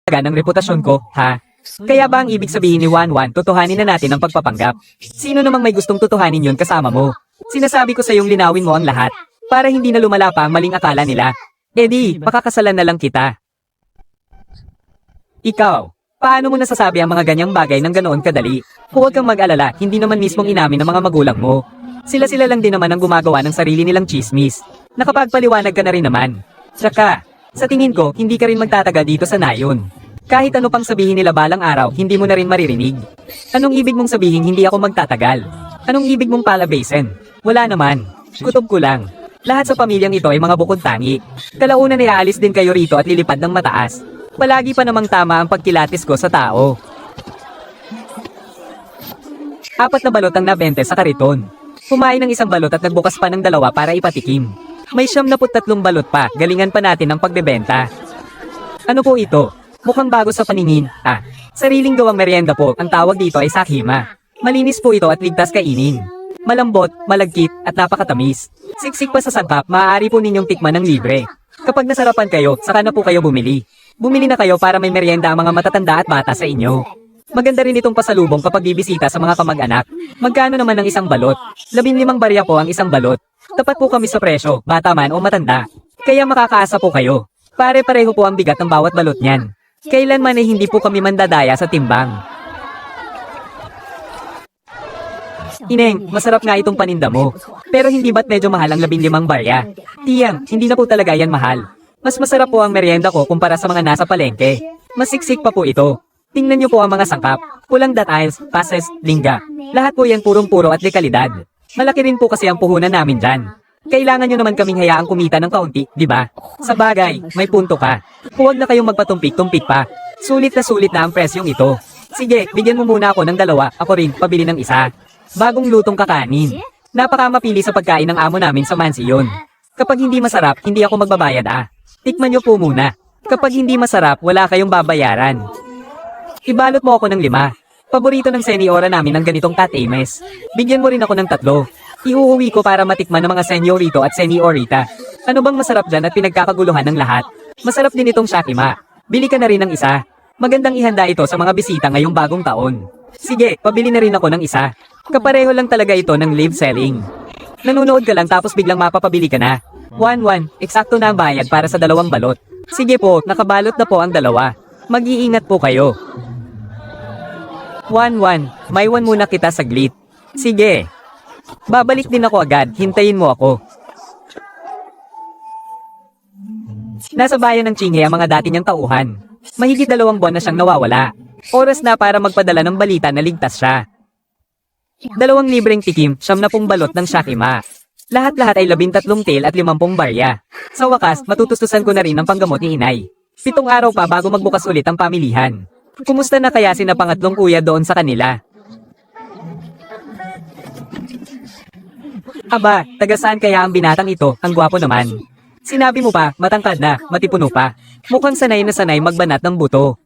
ng reputasyon ko, ha? Kaya ba ang ibig sabihin ni Wanwan, totohanin na natin ang pagpapanggap? Sino namang may gustong totohanin yon kasama mo? Sinasabi ko sa iyong linawin mo ang lahat, para hindi na lumala pa ang maling akala nila. Eddie, pakakasalan na lang kita. Ikaw, paano mo nasasabi ang mga ganyang bagay ng ganoon kadali? Huwag kang mag-alala, hindi naman mismong inamin ng mga magulang mo. Sila-sila lang din naman ang gumagawa ng sarili nilang chismis. Nakapagpaliwanag ka na rin naman. Tsaka, sa tingin ko, hindi ka rin magtatagal dito sa nayon. Kahit ano pang sabihin nila balang araw, hindi mo na rin maririnig. Anong ibig mong sabihin hindi ako magtatagal? Anong ibig mong palabasin? Wala naman. Kutob ko lang. Lahat sa pamilyang ito ay mga bukod tangi. Kalaunan ay aalis din kayo rito at lilipad ng mataas. Palagi pa namang tama ang pagkilatis ko sa tao. 4 na balot ang nabente sa kariton. Kumain ng 1 balot at nagbukas pa ng 2 para ipatikim. May 73 balot pa, galingan pa natin ang pagbebenta. Ano po ito? Mukhang bago sa paningin. Sariling gawang merienda po, ang tawag dito ay sakhima. Malinis po ito at ligtas kainin. Malambot, malagkit, at napakatamis. Siksik pa sa santap, maaari po ninyong tikman ng libre. Kapag nasarapan kayo, saka na po kayo bumili. Bumili na kayo para may merienda ang mga matatanda at bata sa inyo. Maganda rin itong pasalubong kapag bibisita sa mga kamag-anak. Magkano naman ang 1 balot? 15 barya po ang 1 balot. Tapat po kami sa presyo, bata man o matanda. Kaya makakaasa po kayo. Pare-pareho po ang bigat ng bawat balot niyan. Kailanman ay hindi po kami mandadaya sa timbang. Ineng, masarap nga itong paninda mo. Pero hindi ba't medyo mahal ang 15 barya? Tiyang, hindi na po talaga yan mahal. Mas masarap po ang merienda ko kumpara sa mga nasa palengke. Mas siksik pa po ito. Tingnan niyo po ang mga sangkap. Pulang datiles, passes, lingga. Lahat po yan purong-puro at dekalidad. Malaki rin po kasi ang puhunan namin dyan. Kailangan nyo naman kaming hayaang kumita ng kaunti, di ba? Sa bagay, may punto ka. Huwag na kayong magpatumpik-tumpik pa. Sulit na ang presyong ito. Sige, bigyan mo muna ako ng 2, ako rin, pabili ng 1. Bagong lutong kakanin. Napakamapili sa pagkain ng amo namin sa mansiyon. Kapag hindi masarap, hindi ako magbabayad Tikman nyo po muna. Kapag hindi masarap, wala kayong babayaran. Ibalot mo ako ng 5. Paborito ng seniora namin ang ganitong katames. Bigyan mo rin ako ng 3. Iuuwi ko para matikman ng mga senyorito at seniorita. Ano bang masarap dyan at pinagkakaguluhan ng lahat? Masarap din itong shakima. Bili ka na rin ng 1. Magandang ihanda ito sa mga bisita ngayong bagong taon. Sige, pabili na rin ako ng 1. Kapareho lang talaga ito ng live selling. Nanunood ka lang tapos biglang mapapabili ka na. 1-1, eksakto na ang bayad para sa 2 balot. Sige po, nakabalot na po ang 2. Mag-iingat po kayo. 1-1, may 1 muna kita saglit. Sige. Babalik din ako agad, hintayin mo ako. Nasa bayan ng Chinghe ang mga dati niyang tauhan. Mahigit 2 buwan na siyang nawawala. Oras na para magpadala ng balita na ligtas siya. 2 libreng tikim, 70 balot ng shakima. Lahat-lahat ay 13 tail at 50 barya. Sa wakas, matutustusan ko na rin ang panggamot ni inay. 7 araw pa bago magbukas ulit ang pamilihan. Kumusta na kaya sina pangatlong kuya doon sa kanila? Aba, taga saan kaya ang binatang ito? Ang gwapo naman. Sinabi mo pa, matangkad na, matipuno pa. Mukhang sanay na sanay magbanat ng buto.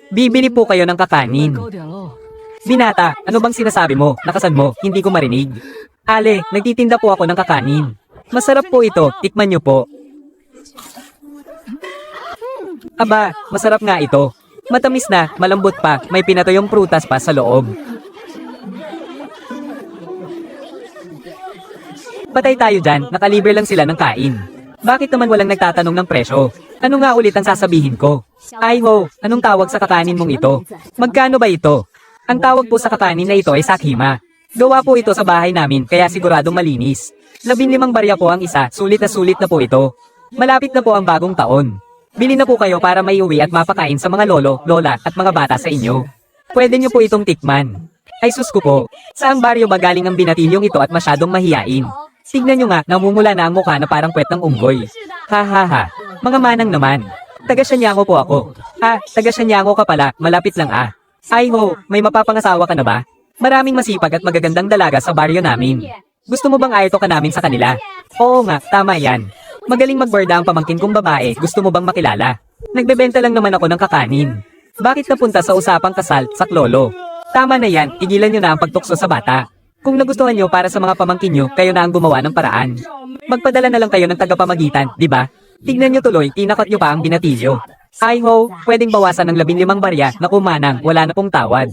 Bibili po kayo ng kakanin. Binata, ano bang sinasabi mo? Nakasan mo, hindi ko marinig. Ale, nagtitinda po ako ng kakanin. Masarap po ito, tikman nyo po. Aba, masarap nga ito. Matamis na, malambot pa, may pinatoyong prutas pa sa loob. Patay tayo dyan, nakalibre lang sila ng kain. Bakit naman walang nagtatanong ng presyo? Ano nga ulit ang sasabihin ko? Ay ho, anong tawag sa kakanin mong ito? Magkano ba ito? Ang tawag po sa kakanin na ito ay sakhima. Gawa po ito sa bahay namin kaya siguradong malinis. 15 barya po ang 1, sulit na po ito. Malapit na po ang bagong taon. Bili na po kayo para maiuwi at mapakain sa mga lolo, lola at mga bata sa inyo. Pwede nyo po itong tikman. Ay sus ko po, saang baryo ba galing ang binatilyong ito at masyadong mahiyain? Tignan nyo nga, namumula na ang mukha na parang puwet ng unggoy. Ha, mga manang naman. Taga Sianyango po ako. Taga Sianyango ka pala, malapit lang Ay ho, may mapapangasawa ka na ba? Maraming masipag at magagandang dalaga sa baryo namin. Gusto mo bang ayto ka namin sa kanila? Oo nga, tama yan. Magaling magborda ang pamangkin kong babae, gusto mo bang makilala? Nagbebenta lang naman ako ng kakanin. Bakit napunta sa usapang kasal, saklolo? Tama na yan, tigilan nyo na ang pagtukso sa bata. Kung nagustuhan nyo para sa mga pamangkin nyo, kayo na ang gumawa ng paraan. Magpadala na lang kayo ng tagapamagitan, di ba? Tignan nyo tuloy, tinakot nyo pa ang binatilyo. Ay ho, pwedeng bawasan ng 15 barya na kumanang wala na pong tawad.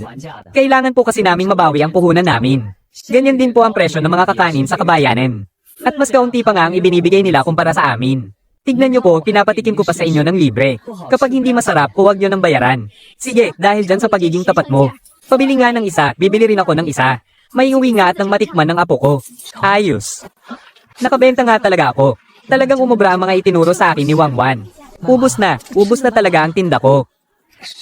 Kailangan po kasi naming mabawi ang puhunan namin. Ganyan din po ang presyo ng mga kakanin sa kabayanan. At mas kaunti pa nga ang ibinibigay nila kumpara sa amin. Tignan nyo po, pinapatikim ko pa sa inyo ng libre. Kapag hindi masarap, huwag nyo nang bayaran. Sige, dahil dyan sa pagiging tapat mo. Pabili nga ng isa, bibili rin ako ng isa. May uwi nga at ng matikman ng apo ko. Ayos. Nakabenta nga talaga ako. Talagang umubra ang mga itinuro sa akin ni Wangwan. Ubus na talaga ang tinda ko.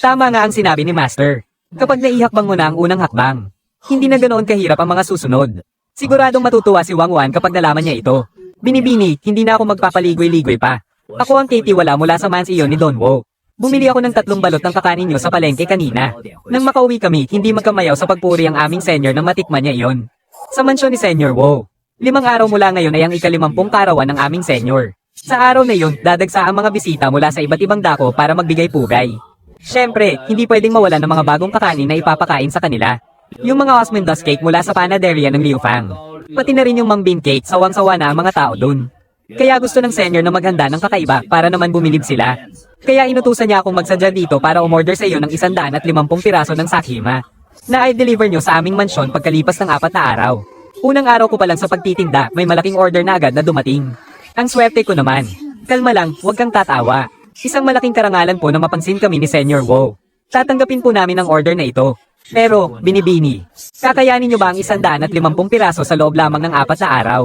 Tama nga ang sinabi ni Master. Kapag naihakbang mo na ang unang hakbang, hindi na ganoon kahirap ang mga susunod. Siguradong matutuwa si Wangwan kapag nalaman niya ito. Binibini, hindi na ako magpapaligoy-ligoy pa. Ako ang titiwala mula sa mansiyon ni Don Wo. Bumili ako ng 3 balot ng kakanin nyo sa palengke kanina. Nang makauwi kami, hindi magkamayaw sa pagpuri ang aming senior nang matikman niya iyon. Sa mansyon ni Senior Wo. 5 araw mula ngayon ay ang ika-50 karawan ng aming senior. Sa araw na yun, dadagsa ang mga bisita mula sa iba't ibang dako para magbigay pugay. Siyempre, hindi pwedeng mawala ng mga bagong kakanin na ipapakain sa kanila. Yung mga Osmondos cake mula sa panaderia ng Liu Fang. Pati na rin yung Mang Bin cake, sawang-sawa na ang mga tao dun. Kaya gusto ng senior na maghanda ng kakaiba para naman bumilib sila. Kaya inutusan niya akong magsadya dito para umorder sa iyo ng 150 piraso ng sakhima. Na i-deliver nyo sa aming mansyon pagkalipas ng 4 na araw. Unang araw ko pa lang sa pagtitinda, may malaking order na agad na dumating. Ang swerte ko naman. Kalma lang, huwag kang tatawa. Isang malaking karangalan po na mapansin kami ni Senior Wo. Tatanggapin po namin ang order na ito. Pero, binibini. Kakayanin nyo ba ang 150 piraso sa loob lamang ng 4 na araw?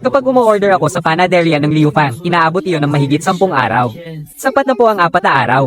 Kapag umu-order ako sa panaderia ng Liu Fang, inaabot iyon ng mahigit 10 araw. Sapat na po ang 4 na araw.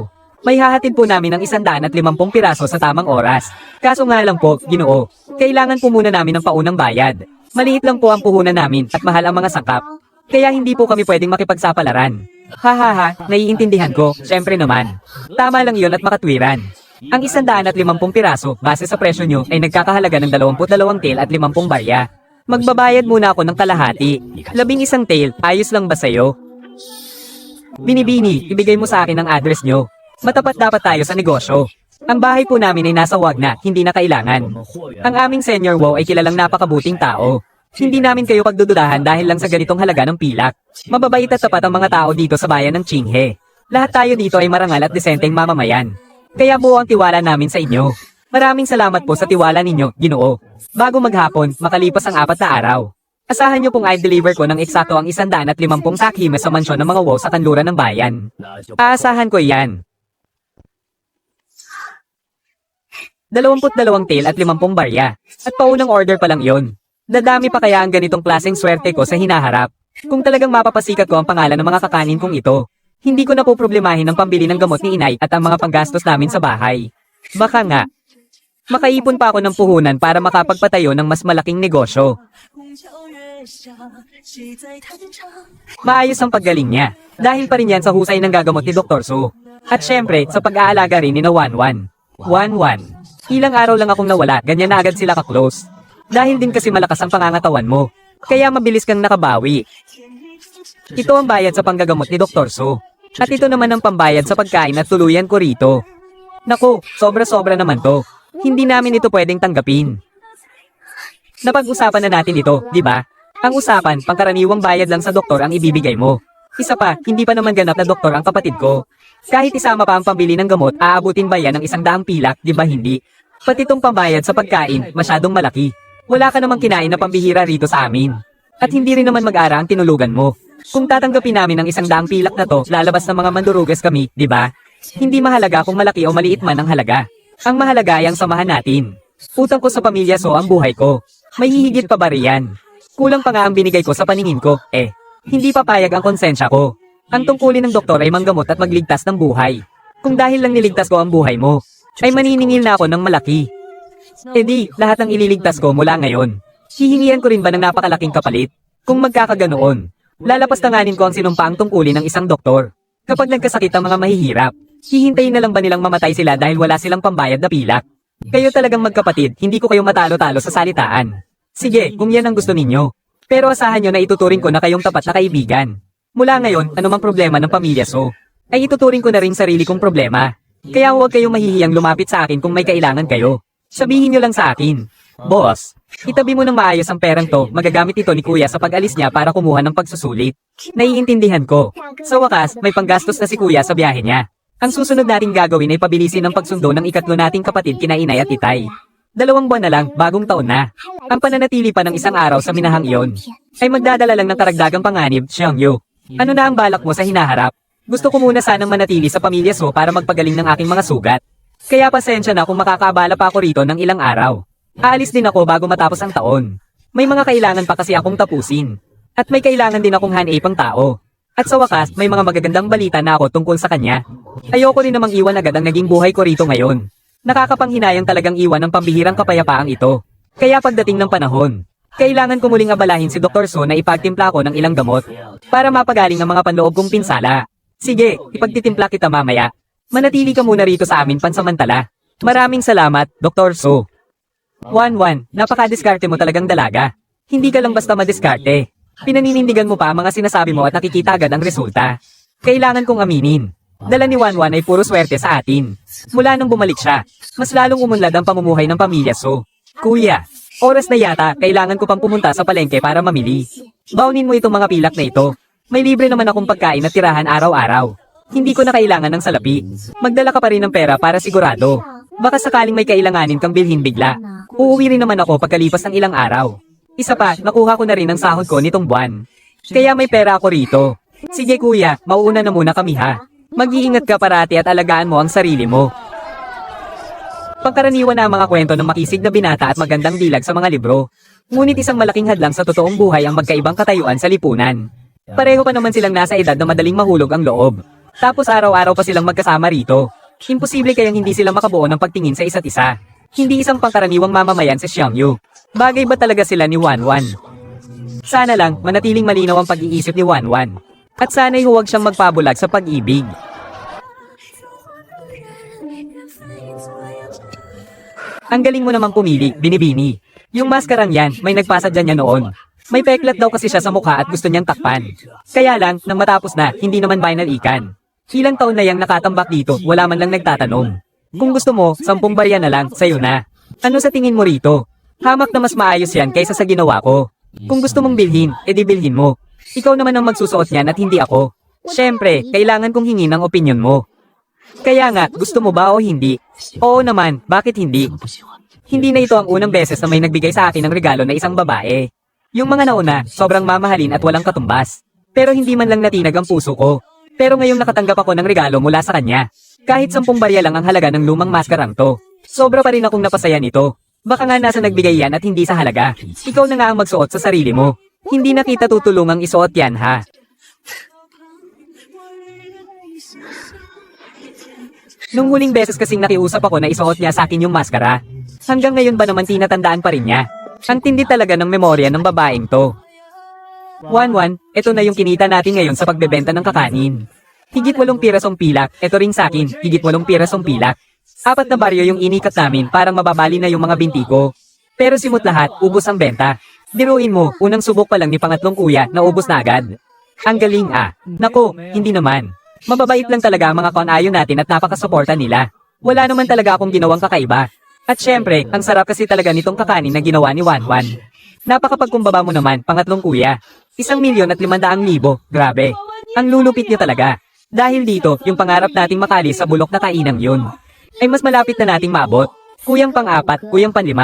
May hahatid po namin ng 150 piraso sa tamang oras. Kaso nga lang po, Ginoo, kailangan po muna namin ng paunang bayad. Maliit lang po ang puhunan namin at mahal ang mga sangkap. Kaya hindi po kami pwedeng makipagsapalaran. Hahaha, naiintindihan ko, syempre naman. Tama lang yun at makatwiran. Ang 150 piraso, base sa presyo nyo, ay nagkakahalaga ng 22 tail at 50 barya. Magbabayad muna ako ng kalahati. 11 tail, ayos lang ba sa'yo? Binibini, ibigay mo sa akin ang address nyo. Matapat dapat tayo sa negosyo. Ang bahay po namin ay nasa Wagna, hindi na kailangan. Ang aming Senior Wo ay kilalang napakabuting tao. Hindi namin kayo pagdududahan dahil lang sa ganitong halaga ng pilak. Mababait at tapat ang mga tao dito sa bayan ng Qinghe. Lahat tayo dito ay marangal at disenteng mamamayan. Kaya buo ang tiwala namin sa inyo. Maraming salamat po sa tiwala ninyo, Ginoo. Bago maghapon, makalipas ang 4 na araw. Asahan nyo pong i-deliver ko ng eksakto ang 150 sakhima sa mansyon ng mga Wo sa kanluran ng bayan. Aasahan ko iyan. 22 tail at 50 barya. At paunang order pa lang yon. Dadami pa kaya ang ganitong klaseng swerte ko sa hinaharap. Kung talagang mapapasikat ko ang pangalan ng mga kakanin kong ito, hindi ko na po problemahin ang pambili ng gamot ni inay at ang mga panggastos namin sa bahay. Baka nga, makaipon pa ako ng puhunan para makapagpatayo ng mas malaking negosyo. Maayos ang paggaling niya, dahil pa rin yan sa husay ng gagamot ni Dr. Su. At syempre, sa pag-aalaga rin ni na Wanwan. Wanwan. Ilang araw lang akong nawala, ganyan na agad sila ka-close. Dahil din kasi malakas ang pangangatawan mo. Kaya mabilis kang nakabawi. Ito ang bayad sa panggagamot ni Dr. Su. At ito naman ang pambayad sa pagkain at tuluyan ko rito. Naku, sobra-sobra naman to. Hindi namin ito pwedeng tanggapin. Napag-usapan na natin ito, di ba? Ang usapan, pangkaraniwang bayad lang sa doktor ang ibibigay mo. Isa pa, hindi pa naman ganap na doktor ang kapatid ko. Kahit isama pa ang pambili ng gamot, aabutin ba yan ng 100 pilak, di ba hindi? Pati itong pambayad sa pagkain, masyadong malaki. Wala ka namang kinain na pambihira rito sa amin. At hindi rin naman mag-ara ang tinulugan mo. Kung tatanggapin namin ang 100 pilak na to, lalabas ng mga mandurugas kami, di ba? Hindi mahalaga kung malaki o maliit man ang halaga. Ang mahalaga ay ang samahan natin. Utang ko sa pamilya so ang buhay ko. May hihigit pa ba riyan? Kulang pa nga ang binigay ko sa paningin ko, hindi papayag ang konsensya ko. Ang tungkulin ng doktor ay manggamot at magligtas ng buhay. Kung dahil lang niligtas ko ang buhay mo, ay maniningil na ako ng malaki. Di, lahat ng ililigtas ko mula ngayon. Hihingian ko rin ba ng napakalaking kapalit? Kung magkakaganoon, lalapastanganin ko ang sinumpaang tungkulin ng isang doktor. Kapag nagkasakit ang mga mahihirap, hihintayin na lang ba nilang mamatay sila dahil wala silang pambayad na pilak? Kayo talagang magkapatid, hindi ko kayo matalo-talo sa salitaan. Sige, kung yan ang gusto ninyo. Pero asahan nyo na ituturing ko na kayong tapat na kaibigan. Mula ngayon, anumang problema ng pamilya so, ay ituturing ko na rin sarili kong problema. Kaya huwag kayong mahihiyang lumapit sa akin kung may kailangan kayo. Sabihin nyo lang sa akin, Boss, Itabi mo ng maayos ang perang to, magagamit ito ni kuya sa pag-alis niya para kumuha ng pagsusulit. Naiintindihan ko. Sa wakas, may panggastos na si kuya sa biyahe niya. Ang susunod nating gagawin ay pabilisin ang pagsundo ng ikatlo nating kapatid kina Inay at Itay. 2 buwan na lang, bagong taon na. Ang pananatili pa ng isang araw sa minahang iyon ay magdadala lang ng karagdagang panganib, Xiangyu. Ano na ang balak mo sa hinaharap? Gusto ko muna sanang manatili sa pamilya So para magpagaling ng aking mga sugat. Kaya pasensya na kung makakaabala pa ako rito ng ilang araw. Aalis din ako bago matapos ang taon. May mga kailangan pa kasi akong tapusin. At may kailangan din akong hanay pang tao. At sa wakas, may mga magagandang balita na ako tungkol sa kanya. Ayoko rin namang iwan agad ang naging buhay ko rito ngayon. Nakakapanghinayang talagang iwan ang pambihirang kapayapaang ito. Kaya pagdating ng panahon, kailangan ko muling abalahin si Dr. So na ipagtimpla ko ng ilang gamot para mapagaling ang mga panloob kong pinsala. Sige, ipagtitimpla kita mamaya. Manatili ka muna rito sa amin pansamantala. Maraming salamat, Dr. So. Wan, napaka-diskarte mo talagang dalaga. Hindi ka lang basta madiskarte. Pinaninindigan mo pa ang mga sinasabi mo at nakikita agad ang resulta. Kailangan kong aminin. Dala ni Wan ay puro swerte sa atin. Mula nang bumalik siya, mas lalong umunlad ang pamumuhay ng pamilya So. Kuya, oras na yata, kailangan ko pang pumunta sa palengke para mamili. Baunin mo itong mga pilak na ito. May libre naman akong pagkain at tirahan araw-araw. Hindi ko na kailangan ng salapi. Magdala ka pa rin ng pera para sigurado. Baka sakaling may kailanganin kang bilhin bigla. Uuwi rin naman ako pagkalipas ng ilang araw. Isa pa, nakuha ko na rin ang sahod ko nitong buwan. Kaya may pera ako rito. Sige kuya, mauuna na muna kami ha. Mag-iingat ka parati at alagaan mo ang sarili mo. Pagkaraniwan na ang mga kwento ng makisig na binata at magandang dilag sa mga libro. Ngunit isang malaking hadlang sa totoong buhay ang magkaibang katayuan sa lipunan. Pareho pa naman silang nasa edad na madaling mahulog ang loob. Tapos araw-araw pa silang magkasama rito. Imposible kayang hindi sila makabuo ng pagtingin sa isa't isa. Hindi isang pangkaraniwang mamamayan si Xiangyu. Bagay ba talaga sila ni Wan? Sana lang manatiling malinaw ang pag-iisip ni Wan. At sana'y huwag siyang magpabulag sa pag-ibig. Ang galing mo namang pumili, Binibini. Yung maskarang yan, may nagpasadya niya noon. May peklat daw kasi siya sa mukha at gusto niyang takpan. Kaya lang, nang matapos na, hindi naman binalikan. Ilang taon na yang nakatambak dito, wala man lang nagtatanong. Kung gusto mo, 10 barya na lang, sayo na. Ano sa tingin mo rito? Hamak na mas maayos yan kaysa sa ginawa ko. Kung gusto mong bilhin, edi bilhin mo. Ikaw naman ang magsusuot niyan at hindi ako. Siyempre, kailangan kong hingin ang opinyon mo. Kaya nga, gusto mo ba o hindi? Oo naman, bakit hindi? Hindi na ito ang unang beses na may nagbigay sa akin ng regalo na isang babae. Yung mga nauna, sobrang mamahalin at walang katumbas. Pero hindi man lang natinag ang puso ko. Pero ngayong nakatanggap ako ng regalo mula sa kanya. Kahit 10 barya lang ang halaga ng lumang maskarang to. Sobra pa rin akong napasaya nito. Baka nga nasa nagbigay yan at hindi sa halaga. Ikaw na nga ang magsuot sa sarili mo. Hindi na kita tutulungang isuot yan ha. Nung huling beses kasing nakiusap ako na isuot niya sa akin yung maskara. Hanggang ngayon ba naman tinatandaan pa rin niya? Ang tindi talaga ng memorya ng babaeng to. Wan, ito na yung kinita natin ngayon sa pagbebenta ng kakanin. Higit 8 pirasong pilak, ito ring sa akin, higit 8 pirasong pilak. 4 na baryo yung inikat namin parang mababali na yung mga binti ko. Pero simut lahat, ubos ang benta. Biruin mo, unang subok pa lang ni pangatlong kuya na ubos na agad. Ang galing ah. Nako, hindi naman. Mababait lang talaga ang mga kon-ayon natin at napakasuporta nila. Wala naman talaga akong ginawang kakaiba. At syempre, ang sarap kasi talaga nitong kakanin na ginawa ni Wan. Napakapagkumbaba mo naman, pangatlong kuya. 1,500,000, grabe. Ang lulupit niya talaga. Dahil dito, yung pangarap nating makalis sa bulok na kainang yun, ay mas malapit na nating maabot. Kuyang pang-4, kuyang pang-5.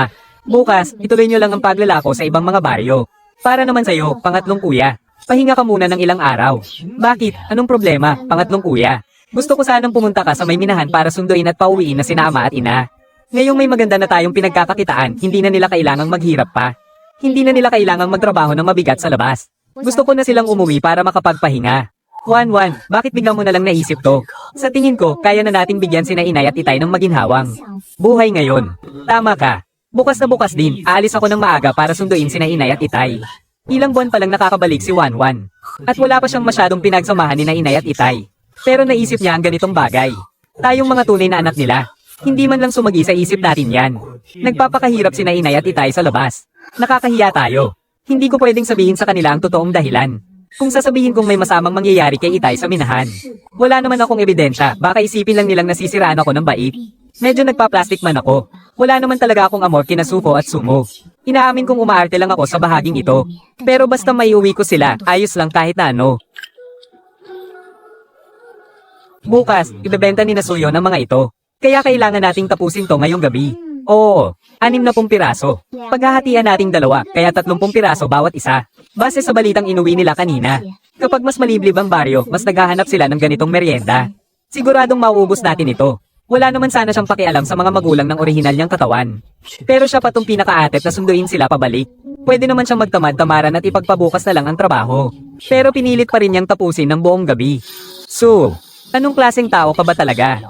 Bukas, ituloy nyo lang ang paglalako sa ibang mga baryo. Para naman sa'yo, pangatlong kuya, pahinga ka muna ng ilang araw. Bakit? Anong problema, pangatlong kuya? Gusto ko sanang pumunta ka sa may minahan para sunduin at pauwiin na sina ama at ina. Ngayong may maganda na tayong pinagkakakitaan, hindi na nila kailangang maghirap pa. Hindi na nila kailangang magtrabaho ng mabigat sa labas. Gusto ko na silang umuwi para makapagpahinga. Wan, bakit bigla mo na lang naisip to? Sa tingin ko, kaya na nating bigyan sina Inay at Itay ng maginhawang buhay ngayon. Tama ka. Bukas na bukas din, aalis ako ng maaga para sunduin sina Inay at Itay. Ilang buwan pa lang nakakabalik si Wan. At wala pa siyang masyadong pinagsamahan ni Inay at Itay. Pero naisip niya ang ganitong bagay. Tayong mga tunay na anak nila. Hindi man lang sumagi sa isip natin yan. Nagpapakahirap sina Inay at Itay sa labas. Nakakahiya tayo. Hindi ko pwedeng sabihin sa kanila ang totoong dahilan. Kung sasabihin kong may masamang mangyayari kay Itay sa minahan, wala naman akong ebidensya, baka isipin lang nilang nasisiraan ako ng bait. Medyo nagpa-plastic man ako. Wala naman talaga akong amor kina Suko at Sumo. Inaamin kong umaarte lang ako sa bahaging ito. Pero basta maiuwi ko sila, ayos lang kahit na ano. Bukas, ibebenta ni Nasuyo ang mga ito. Kaya kailangan nating tapusin to ngayong gabi. Oo, 60 piraso. Paghahatian nating dalawa, kaya 30 piraso bawat isa. Base sa balitang inuwi nila kanina. Kapag mas maliblib ang baryo, mas naghahanap sila ng ganitong merienda. Siguradong mauubos natin ito. Wala naman sana siyang pakialam sa mga magulang ng orihinal niyang katawan. Pero siya pa tong pinakaatet na sunduin sila pabalik. Pwede naman siyang magtamad-tamaran at ipagpabukas na lang ang trabaho. Pero pinilit pa rin niyang tapusin ng buong gabi. So, anong klaseng tao ka ba talaga?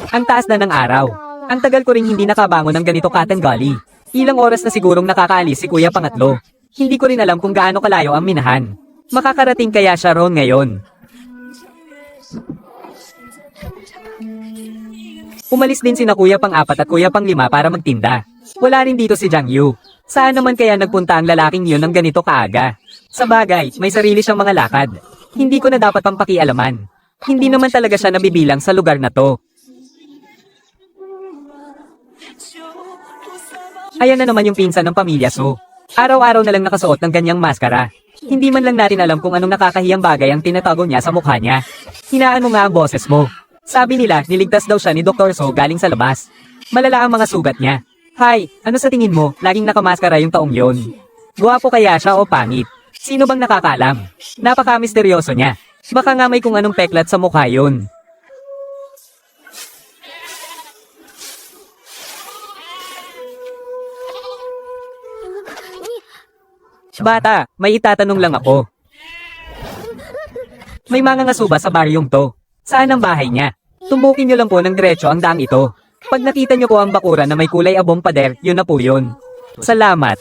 Ang taas na ng araw. Ang tagal ko ring hindi nakabangon ng ganito Katenggali. Ilang oras na sigurong nakakaalis si Kuya Pangatlo. Hindi ko rin alam kung gaano kalayo ang minahan. Makakarating kaya siya roon ngayon. Umalis din sina Kuya Pang-4 at Kuya Pang-5 para magtinda. Wala rin dito si Jiang Yu. Saan naman kaya nagpunta ang lalaking yun ng ganito kaaga? Sa bagay, may sarili siyang mga lakad. Hindi ko na dapat pang pakialaman. Hindi naman talaga siya nabibilang sa lugar na to. Ayan na naman yung pinsan ng pamilya So. Araw-araw na lang nakasuot ng ganyang maskara. Hindi man lang natin alam kung anong nakakahiyang bagay ang tinatago niya sa mukha niya. Hinaan mo nga ang boses mo. Sabi nila, niligtas daw siya ni Dr. So galing sa labas. Malala ang mga sugat niya. Hay, ano sa tingin mo? Laging nakamaskara yung taong yon. Guwapo kaya siya o pangit? Sino bang nakakaalam? Napaka-misteryoso niya. Baka nga may kung anong peklat sa mukha yun. Bata, may itatanong lang ako. May mga ngasuba sa baryong to. Saan ang bahay niya? Tumbukin niyo lang po ng diretso ang daang ito. Pag nakita niyo po ang bakura na may kulay abong pader, yun na po yun. Salamat.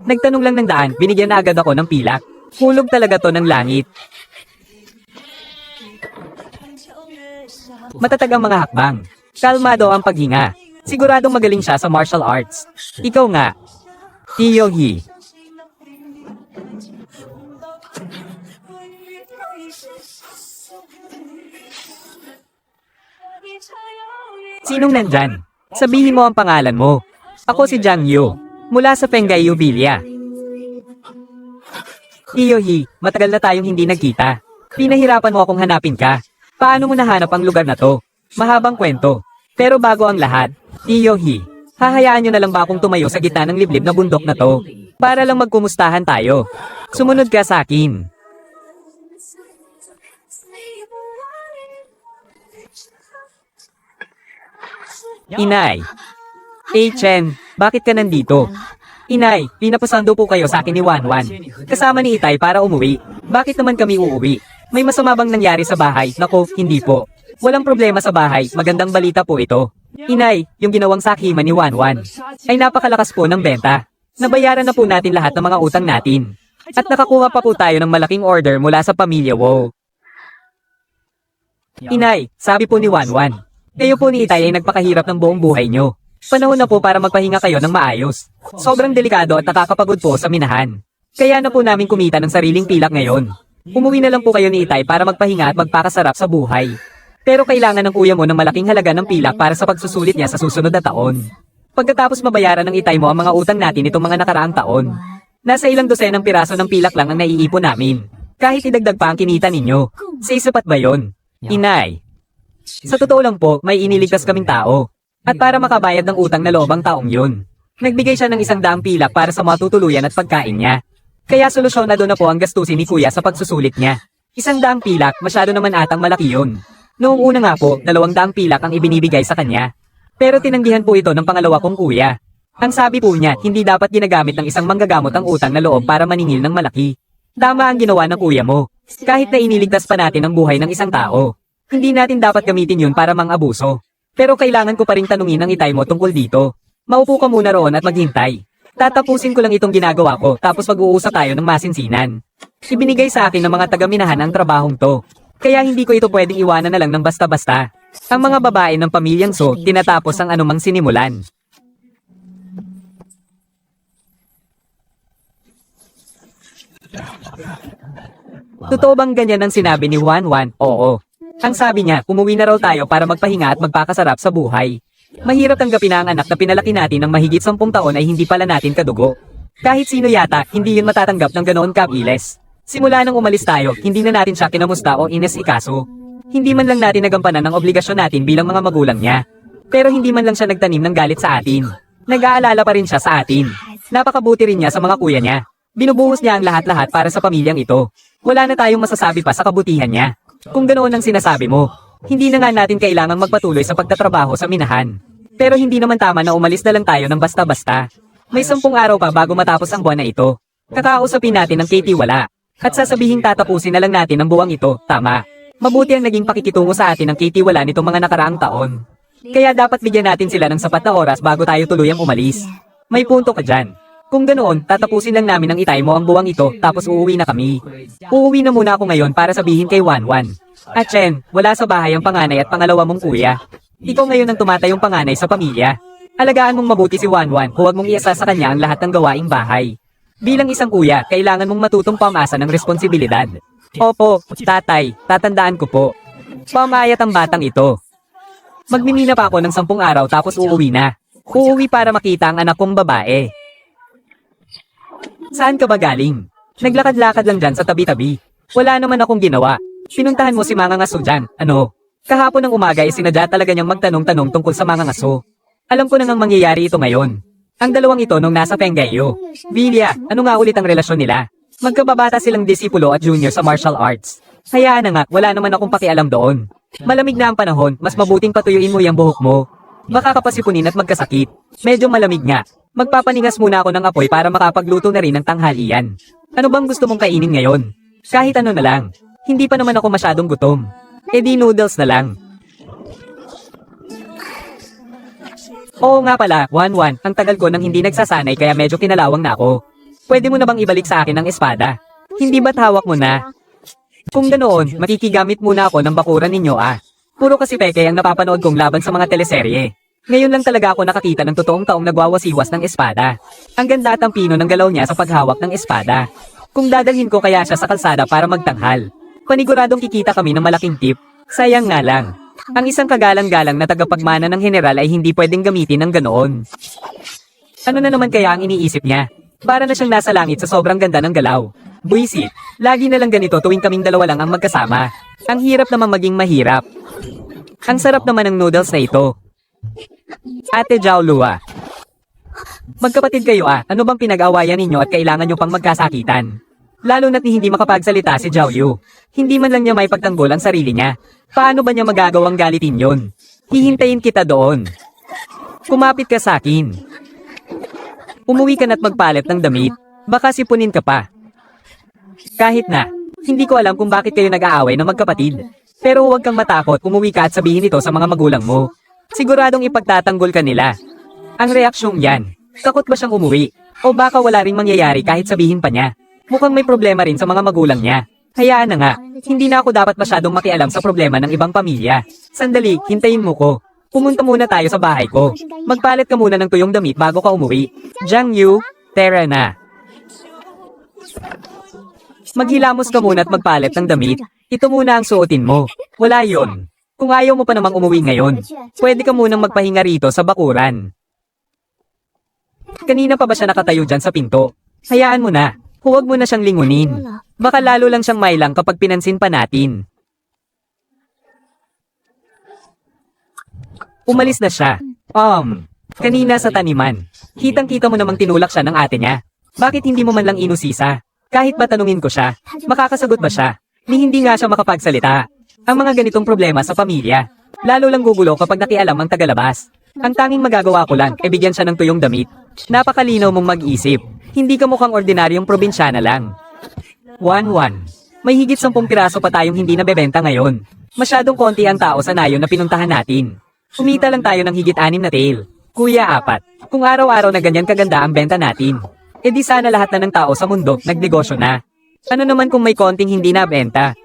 Nagtanong lang ng daan, binigyan na agad ako ng pilak. Hulog talaga to ng langit. Matatag ang mga hakbang. Kalmado ang paghinga. Siguradong magaling siya sa martial arts. Ikaw nga. Tiyohi. Sinong nandyan? Sabihin mo ang pangalan mo. Ako si Jiang Yu, mula sa Pengai Villa. Tiyohi, matagal na tayong hindi nagkita. Pinahirapan mo akong hanapin ka. Paano mo nahanap ang lugar na to? Mahabang kwento. Pero bago ang lahat, Tiyohi, hahayaan nyo na lang ba akong tumayo sa gitna ng liblib na bundok na to? Para lang magkumustahan tayo. Sumunod ka sa akin. Inay. Chen, bakit ka nandito? Inay, pinapasando po kayo sa akin ni Wanwan. Kasama ni Itay para umuwi. Bakit naman kami uuwi? May masama bang nangyari sa bahay? Nako, hindi po. Walang problema sa bahay, magandang balita po ito. Inay, yung ginawang sakiman ni Wanwan ay napakalakas po ng benta. Nabayaran na po natin lahat ng mga utang natin. At nakakuha pa po tayo ng malaking order mula sa pamilya Wo. Inay, sabi po ni Wanwan, kayo po ni Itay ay nagpakahirap ng buong buhay nyo. Panahon na po para magpahinga kayo ng maayos. Sobrang delikado at nakakapagod po sa minahan. Kaya na po namin kumita ng sariling pilak ngayon. Umuwi na lang po kayo ni Itay para magpahinga at magpakasarap sa buhay. Pero kailangan ng kuya mo ng malaking halaga ng pilak para sa pagsusulit niya sa susunod na taon. Pagkatapos mabayaran ng Itay mo ang mga utang natin itong mga nakaraang taon. Nasa ilang dosenang piraso ng pilak lang ang naiipon namin. Kahit idagdag pa ang kinita ninyo. Sapat ba yon? Inay. Sa totoo lang po, may iniligtas kaming tao. At para makabayad ng utang na loob ang taong yun. Nagbigay siya ng 100 pilak para sa matutuluyan at pagkain niya. Kaya solusyonado na po ang gastusin ni kuya sa pagsusulit niya. 100 pilak, masyado naman atang malaki yun. Noong una nga po, 200 pilak ang ibinibigay sa kanya. Pero tinanggihan po ito ng pangalawa kong kuya. Ang sabi po niya, hindi dapat ginagamit ng isang manggagamot ang utang na loob para maningil ng malaki. Tama ang ginawa ng kuya mo. Kahit na iniligtas pa natin ang buhay ng isang tao. Hindi natin dapat gamitin yun para mang-abuso. Pero kailangan ko pa rin tanungin ang Itay mo tungkol dito. Maupo ka muna roon at maghintay. Tatapusin ko lang itong ginagawa ko tapos mag-uusap tayo ng masinsinan. Ibinigay sa akin ng mga taga-minahan ang trabahong to. Kaya hindi ko ito pwedeng iwanan na lang ng basta-basta. Ang mga babae ng pamilyang So, tinatapos ang anumang sinimulan. Totoo bang ganyan ang sinabi ni Wanwan? Oo. Ang sabi niya, umuwi na raw tayo para magpahinga at magpakasarap sa buhay. Mahirap tanggapin na ang anak na pinalaki natin ng mahigit 10 taon ay hindi pala natin kadugo. Kahit sino yata, hindi yun matatanggap ng ganoon kabiles. Simula nang umalis tayo, hindi na natin siya kinamusta o inesikaso. Hindi man lang natin nagampanan ang obligasyon natin bilang mga magulang niya. Pero hindi man lang siya nagtanim ng galit sa atin. Nag-aalala pa rin siya sa atin. Napakabuti rin niya sa mga kuya niya. Binubuhos niya ang lahat-lahat para sa pamilyang ito. Wala na tayong masasabi pa sa kabutihan niya. Kung ganoon ang sinasabi mo, hindi na nga natin kailangang magpatuloy sa pagtatrabaho sa minahan. Pero hindi naman tama na umalis na lang tayo ng basta-basta. May 10 araw pa bago matapos ang buwan na ito. Kakausapin natin ang Katie wala. At sasabihing tatapusin na lang natin ang buwang ito, tama. Mabuti ang naging pakikitungo sa atin ng Katie wala nitong mga nakaraang taon. Kaya dapat bigyan natin sila ng sapat na oras bago tayo tuluyang umalis. May punto ka dyan. Kung ganoon, tatapusin lang namin ang itay mo ang buwang ito tapos uuwi na kami. Uuwi na muna ako ngayon para sabihin kay Wanwan. At Chen, wala sa bahay ang panganay at pangalawa mong kuya. Ikaw ngayon ang tumatayong panganay sa pamilya. Alagaan mong mabuti si Wanwan, huwag mong iasa sa kanya ang lahat ng gawaing bahay. Bilang isang kuya, kailangan mong matutong pamasa ng responsibilidad. Opo, tatay, tatandaan ko po. Pamayat ang batang ito. Magmimina pa ako ng 10 araw tapos uuwi na. Uuwi para makita ang anak kong babae. Saan ka ba galing? Naglakad-lakad lang dyan sa tabi-tabi. Wala naman akong ginawa. Pinuntahan mo si mga ngaso dyan, ano? Kahapon ng umaga ay sinadya talaga niyang magtanong-tanong tungkol sa mga ngaso. Alam ko nang mangyayari ito ngayon. Ang dalawang ito nung nasa Pengayo. Vilya, ano nga ulit ang relasyon nila? Magkababata silang disipulo at junior sa martial arts. Hayaan na nga, wala naman akong pakialam doon. Malamig na ang panahon, mas mabuting patuyuin mo yung buhok mo. Baka kapasipunin at magkasakit. Medyo malamig nga. Magpapaningas muna ako ng apoy para makapagluto na rin ng tanghalian. Ano bang gusto mong kainin ngayon? Kahit ano na lang. Hindi pa naman ako masyadong gutom. E di noodles na lang. Oo nga pala, Wanwan, ang tagal ko nang hindi nagsasanay kaya medyo kinalawang na ako. Pwede mo na bang ibalik sa akin ang espada? Hindi ba't hawak mo na? Kung ganoon, makikigamit muna ako ng bakuran ninyo ah. Puro kasi peke ang napapanood kong laban sa mga teleserye. Ngayon lang talaga ako nakakita ng totoong taong nagwawasiwas ng espada. Ang ganda at ang pino ng galaw niya sa paghawak ng espada. Kung dadalhin ko kaya siya sa kalsada para magtanghal, paniguradong kikita kami ng malaking tip. Sayang nga lang. Ang isang kagalang-galang na tagapagmana ng general ay hindi pwedeng gamitin ng ganoon. Ano na naman kaya ang iniisip niya? Para na siyang nasa langit sa sobrang ganda ng galaw. Buisit, lagi na lang ganito tuwing kaming dalawa lang ang magkasama. Ang hirap naman maging mahirap. Ang sarap naman ng noodles na ito. Ate Jaolua. Magkapatid kayo ah, ano bang pinag-awayan ninyo at kailangan nyo pang magkasakitan? Lalo na't hindi makapagsalita si Jiaoyu. Hindi man lang niya may pagtanggol ang sarili niya. Paano ba niya magagawang galitin yon? Hihintayin kita doon. Kumapit ka sa akin. Umuwi ka na't magpalit ng damit. Baka sipunin ka pa. Kahit na, hindi ko alam kung bakit kayo nag-aaway ng magkapatid. Pero huwag kang matakot, umuwi ka at sabihin ito sa mga magulang mo. Siguradong ipagtatanggol ka nila. Ang reaksyong yan, takot ba siyang umuwi? O baka wala ring mangyayari kahit sabihin pa niya? Mukhang may problema rin sa mga magulang niya. Hayaan na nga, hindi na ako dapat masyadong makialam sa problema ng ibang pamilya. Sandali, hintayin mo ko. Pumunta muna tayo sa bahay ko. Magpalit ka muna ng tuyong damit bago ka umuwi. Jiang Yu, tara na. Maghilamos ka muna at magpalit ng damit. Ito muna ang suotin mo. Wala yon. Kung ayaw mo pa namang umuwi ngayon, pwede ka munang magpahinga rito sa bakuran. Kanina pa ba siya nakatayo dyan sa pinto? Hayaan mo na. Huwag mo na siyang lingunin. Baka lalo lang siyang mailang kapag pinansin pa natin. Umalis na siya. Kanina sa taniman. Kitang-kita mo namang tinulak siya ng ate niya. Bakit hindi mo man lang inusisa? Kahit ba tanungin ko siya, makakasagot ba siya? Ni hindi nga siya makapagsalita. Ang mga ganitong problema sa pamilya, lalo lang gugulo kapag nakialam ang tagalabas. Ang tanging magagawa ko lang, bigyan siya ng tuyong damit. Napakalinaw mong mag-isip. Hindi ka mukhang ordinaryong probinsyana lang. 1-1. May higit 10 piraso pa tayong hindi nabebenta ngayon. Masyadong konti ang tao sa nayon na pinuntahan natin. Kumita lang tayo ng higit 6 na tail. Kuya 4. Kung araw-araw na ganyan kaganda ang benta natin, edi sana lahat na ng tao sa mundo nagnegosyo na. Ano naman kung may konting hindi nabenta?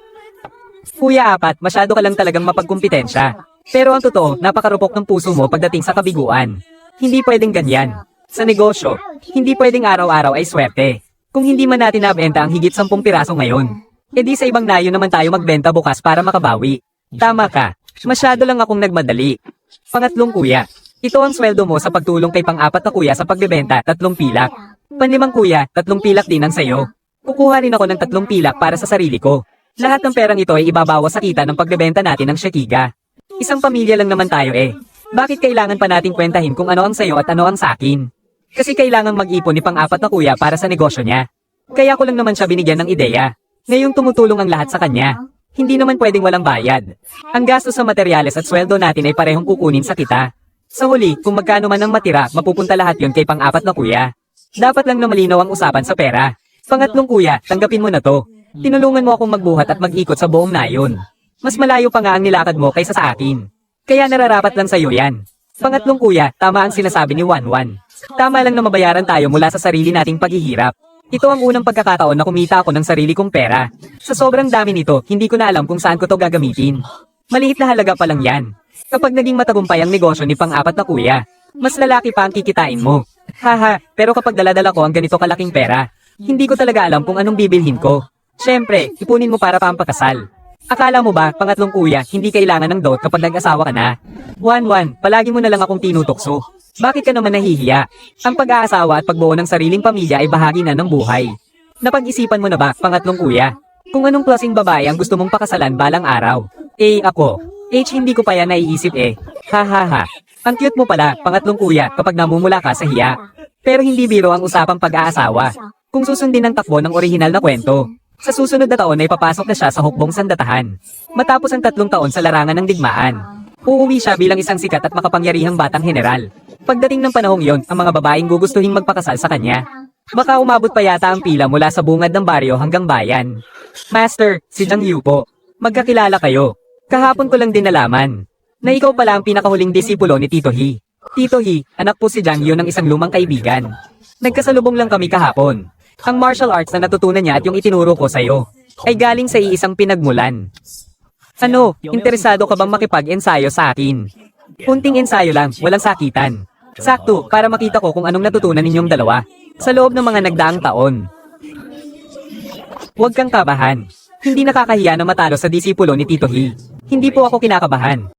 Kuya 4, masyado ka lang talagang mapagkumpitensya. Pero ang totoo, napakarupok ng puso mo pagdating sa kabiguan. Hindi pwedeng ganyan. Sa negosyo, hindi pwedeng araw-araw ay swerte. Kung hindi man natin nabenta ang higit 10 piraso ngayon, edi sa ibang nayo naman tayo magbenta bukas para makabawi. Tama ka, masyado lang akong nagmadali. Pangatlong kuya, Ito ang sweldo mo sa pagtulong kay pang-apat na kuya sa pagbebenta, 3 pilak. Panlimang kuya, 3 pilak din ang sayo. Kukuha rin ako ng 3 pilak para sa sarili ko. Lahat ng perang ito ay ibabawas sa kita ng pagbebenta natin ng Shakiga. Isang pamilya lang naman tayo eh. Bakit kailangan pa nating kwentahin kung ano ang sayo at ano ang sakin? Kasi kailangan mag-ipon ni pang-apat na kuya para sa negosyo niya. Kaya ko lang naman siya binigyan ng ideya. Ngayong tumutulong ang lahat sa kanya. Hindi naman pwedeng walang bayad. Ang gastos sa materyales at sweldo natin ay parehong kukunin sa kita. Sa huli, kung magkano man ang matira, mapupunta lahat yon kay pang-apat na kuya. Dapat lang na malinaw ang usapan sa pera. Pangatlong kuya, tanggapin mo na to. Tinulungan mo akong magbuhat at mag-ikot sa buong nayon. Mas malayo pa nga ang nilakad mo kaysa sa akin. Kaya nararapat lang sa'yo yan. Pangatlong kuya, tama ang sinasabi ni Wanwan. Tama lang na mabayaran tayo mula sa sarili nating paghihirap. Ito ang unang pagkakataon na kumita ako ng sarili kong pera. Sa sobrang dami nito, hindi ko na alam kung saan ko to gagamitin. Maliit na halaga pa lang yan. Kapag naging matagumpay ang negosyo ni pang-apat na kuya, mas lalaki pa ang kikitain mo. Haha, pero kapag daladala ko ang ganito kalaking pera, hindi ko talaga alam kung anong bibilhin ko. Siyempre, ipunin mo para pampakasal. Akala mo ba, pangatlong kuya, hindi kailangan ng dote kapag nag-asawa ka na? Wanwan, palagi mo na lang akong tinutukso. Bakit ka naman nahihiya? Ang pag-aasawa at pagbuo ng sariling pamilya ay bahagi na ng buhay. Napag-isipan mo na ba, pangatlong kuya? Kung anong klaseng babae ang gusto mong pakasalan balang araw? Eh, ako. Hindi ko pa yan naiisip eh. Ha ha ha. Ang cute mo pala, pangatlong kuya, kapag namumula ka sa hiya. Pero hindi biro ang usapang pag-aasawa. Kung susundin ang takbo ng orihinal na kwento, sa susunod na taon ay papasok na siya sa hukbong sandatahan. Matapos ang 3 taon sa larangan ng digmaan, uuwi siya bilang isang sikat at makapangyarihang batang general. Pagdating ng panahong yon, ang mga babaeng gugustuhing magpakasal sa kanya. Baka umabot pa yata ang pila mula sa bungad ng baryo hanggang bayan. Master, si Jiang Yu po. Magkakilala kayo. Kahapon ko lang din nalaman na ikaw pala ang pinakahuling disipulo ni Tito He. Tito He, anak po si Jiang Yu ng isang lumang kaibigan. Nagkasalubong lang kami kahapon. Ang martial arts na natutunan niya at yung itinuro ko sa'yo ay galing sa iisang pinagmulan. Ano, interesado ka bang makipag-ensayo sa akin? Kunting ensayo lang, walang sakitan. Sakto, para makita ko kung anong natutunan ninyong dalawa sa loob ng mga nagdaang taon. Huwag kang kabahan. Hindi nakakahiya na matalo sa disipulo ni Tito He. Hindi po ako kinakabahan.